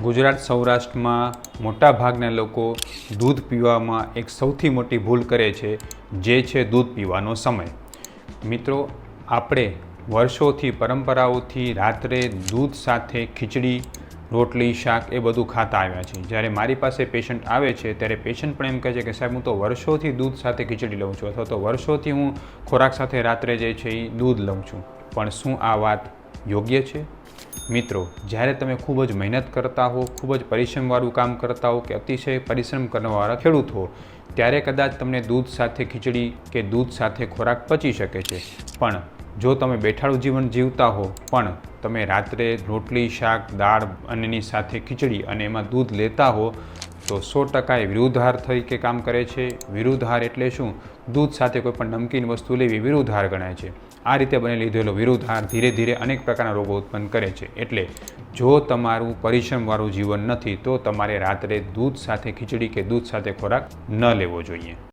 ગુજરાત સૌરાષ્ટ્રમાં મોટાભાગના લોકો દૂધ પીવામાં એક સૌથી મોટી ભૂલ કરે છે, જે છે દૂધ પીવાનો સમય. મિત્રો, આપણે વર્ષોથી પરંપરાઓથી રાત્રે દૂધ સાથે ખીચડી, રોટલી, શાક એ બધું ખાતા આવ્યા છીએ. જ્યારે મારી પાસે પેશન્ટ આવે છે ત્યારે પેશન્ટ પણ એમ કહે છે કે સાહેબ, હું તો વર્ષોથી દૂધ સાથે ખીચડી લઉં છું, અથવા તો વર્ષોથી હું ખોરાક સાથે રાત્રે જે છે એ દૂધ લઉં છું. પણ શું આ વાત યોગ્ય છે? મિત્રો, જ્યારે તમે ખૂબ જ મહેનત કરતા હો, ખૂબ જ પરિશ્રમવાળું કામ કરતા હો કે અતિશય પરિશ્રમ કરવાવાળા ખેડૂત હો, ત્યારે કદાચ તમને દૂધ સાથે ખીચડી કે દૂધ સાથે ખોરાક પચી શકે છે. પણ જો તમે બેઠાડું જીવન જીવતા હો પણ તમે રાત્રે રોટલી, શાક, દાળ અને એની સાથે ખીચડી અને એમાં દૂધ લેતા હો, તો 100% એ વિરુદ્ધાહાર તરીકે કામ કરે છે. વિરુદ્ધાહાર એટલે શું? દૂધ સાથે કોઈ પણ નમકીન વસ્તુ લેવી વિરુદ્ધાહાર ગણાય છે. આ રીતે બની લીધેલો વિરુદ્ધાહાર ધીરે ધીરે અનેક પ્રકારના રોગો ઉત્પન્ન કરે છે. એટલે જો તમારું પરિશ્રમવાળું જીવન નથી તો તમારે રાત્રે દૂધ સાથે ખીચડી કે દૂધ સાથે ખોરાક ન લેવો જોઈએ.